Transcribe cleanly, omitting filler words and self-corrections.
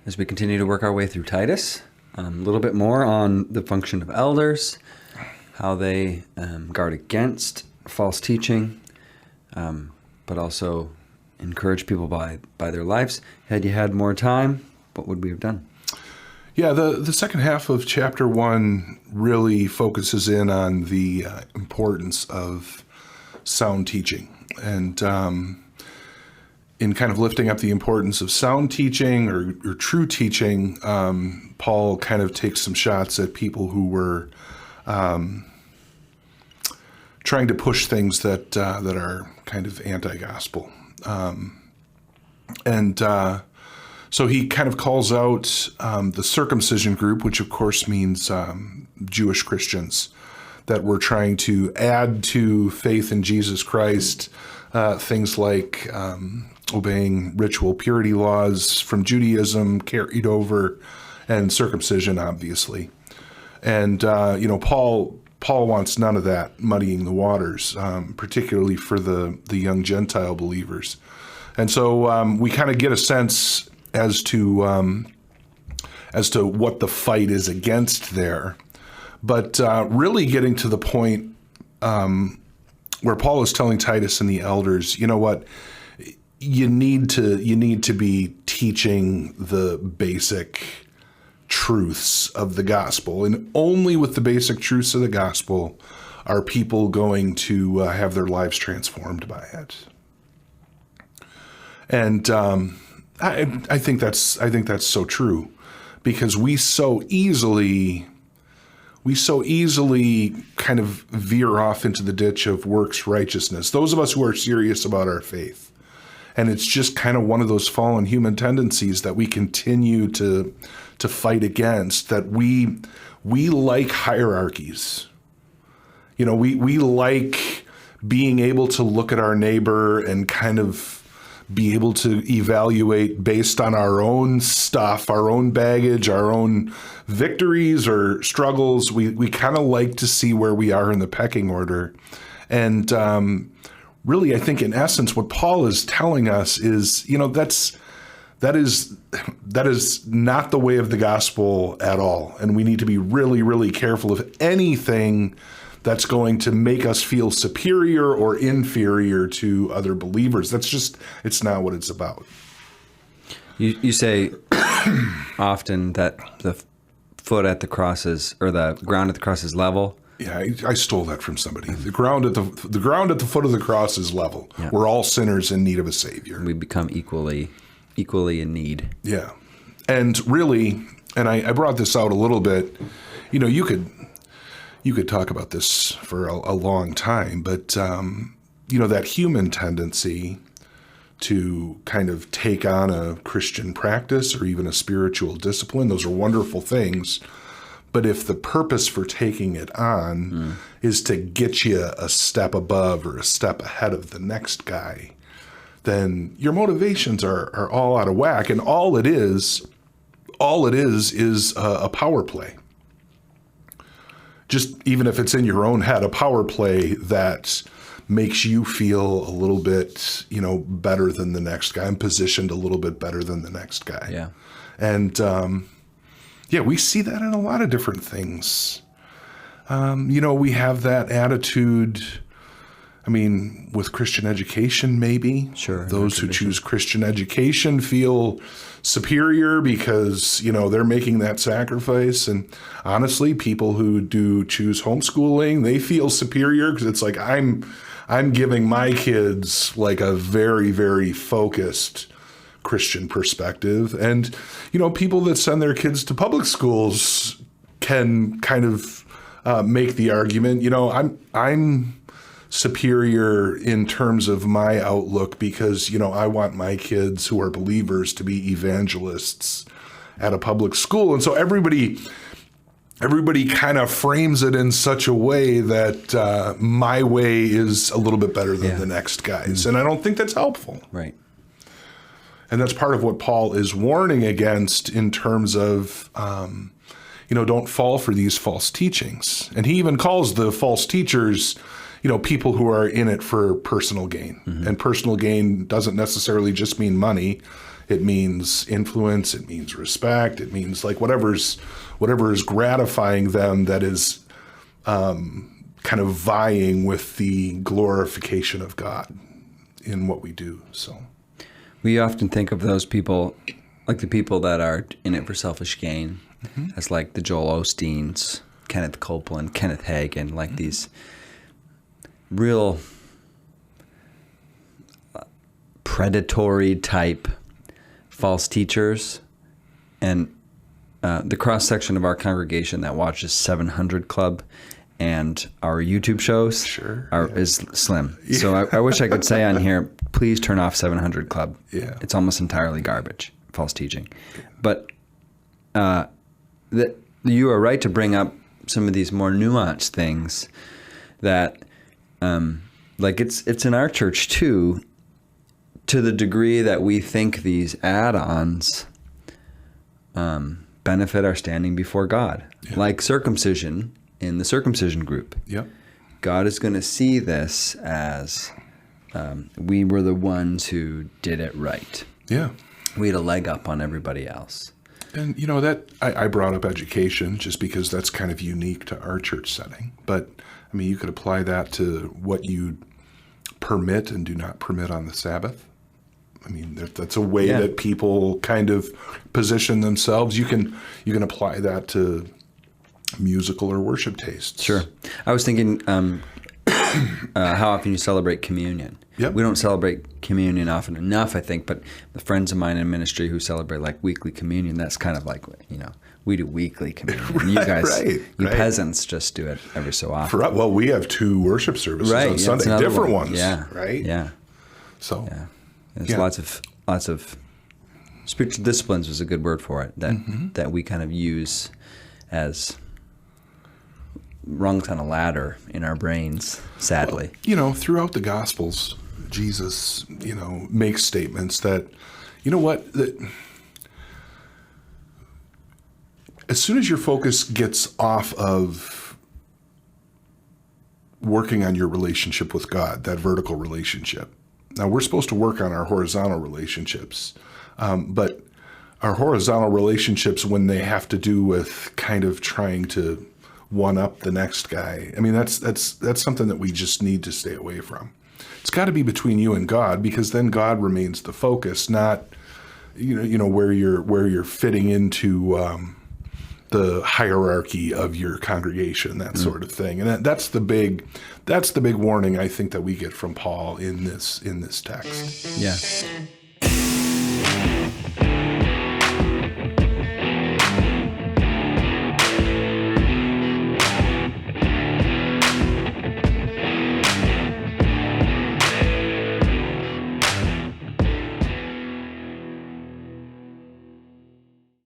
as we continue to work our way through Titus. A little bit more on the function of elders, how they guard against false teaching, but also encourage people by their lives. Had you had more time, what would we have done? Yeah, the second half of chapter 1 really focuses in on the importance of sound teaching. And in kind of lifting up the importance of sound teaching or true teaching, Paul kind of takes some shots at people who were trying to push things that are kind of anti-gospel. So he kind of calls out the circumcision group, which of course means Jewish Christians that were trying to add to faith in Jesus Christ things like obeying ritual purity laws from Judaism carried over, and circumcision, obviously. And, Paul wants none of that muddying the waters, particularly for the young Gentile believers. And so we kind of get a sense as to what the fight is against there, but really getting to the point where Paul is telling Titus and the elders, you know what, you need to be teaching the basic truths of the gospel, and only with the basic truths of the gospel are people going to have their lives transformed by it. And I think that's so true, because we so easily kind of veer off into the ditch of works righteousness. Those of us who are serious about our faith, and it's just kind of one of those fallen human tendencies that we continue to fight against. That we like hierarchies. We like being able to look at our neighbor and kind of be able to evaluate based on our own stuff, our own baggage, our own victories or struggles. We kind of like to see where we are in the pecking order. And really, I think in essence, what Paul is telling us is, that is not the way of the gospel at all. And we need to be really, really careful of anything that's going to make us feel superior or inferior to other believers. It's not what it's about. You say often that the foot at the cross or the ground at the cross is level. Yeah, I stole that from somebody. The ground at the foot of the cross is level. Yeah. We're all sinners in need of a Savior. We become equally in need. Yeah. And really, and I brought this out a little bit, you could talk about this for a long time, but, that human tendency to kind of take on a Christian practice or even a spiritual discipline, those are wonderful things. But if the purpose for taking it on is to get you a step above or a step ahead of the next guy, then your motivations are all out of whack. And all it is a power play. Just even if it's in your own head, a power play that makes you feel a little bit, better than the next guy, and positioned a little bit better than the next guy. Yeah. And, we see that in a lot of different things. We have that attitude, with Christian education, maybe. Sure. Those who choose Christian education feel superior because, they're making that sacrifice. And honestly, people who do choose homeschooling, they feel superior because it's like, I'm giving my kids like a very, very focused Christian perspective. And, people that send their kids to public schools can kind of make the argument, I'm superior in terms of my outlook because, I want my kids who are believers to be evangelists at a public school. And so everybody kind of frames it in such a way that my way is a little bit better than the next guy's. And I don't think that's helpful. Right. And that's part of what Paul is warning against in terms of, don't fall for these false teachings. And he even calls the false teachers, people who are in it for personal gain. And personal gain doesn't necessarily just mean money. It means influence. It means respect. It means like whatever is gratifying them that is kind of vying with the glorification of God in what we do. So we often think of those people, like the people that are in it for selfish gain, as like the Joel Osteens, Kenneth Copeland, Kenneth Hagin, like these real predatory type false teachers. And the cross-section of our congregation that watches 700 Club and our YouTube shows is slim. Yeah. So I wish I could say on here, please turn off 700 Club. Yeah. It's almost entirely garbage, false teaching. But you are right to bring up some of these more nuanced things that, like it's in our church too, to the degree that we think these add-ons benefit our standing before God, like circumcision in the circumcision group. Yep. God is going to see this as we were the ones who did it right. Yeah. We had a leg up on everybody else. And, that I brought up education just because that's kind of unique to our church setting. But, I mean, you could apply that to what you permit and do not permit on the Sabbath. I mean, that's a way that people kind of position themselves. You can apply that to musical or worship tastes. Sure. I was thinking how often you celebrate communion. Yep. We don't celebrate communion often enough, I think, but the friends of mine in ministry who celebrate like weekly communion, that's kind of like, we do weekly communion. You guys, peasants just do it every so often. We have 2 worship services on Sunday, different ones. Yeah. Right? Yeah. So. Yeah. There's lots of spiritual disciplines was a good word for it that we kind of use as rungs on a ladder in our brains, sadly. Throughout the Gospels, Jesus, makes statements that, that as soon as your focus gets off of working on your relationship with God, that vertical relationship. Now, we're supposed to work on our horizontal relationships, but our horizontal relationships, when they have to do with kind of trying to one up the next guy, I mean, that's something that we just need to stay away from. It's got to be between you and God, because then God remains the focus, not where you're fitting into the hierarchy of your congregation, that sort of thing. And that's the big warning I think that we get from Paul in this text. Yeah.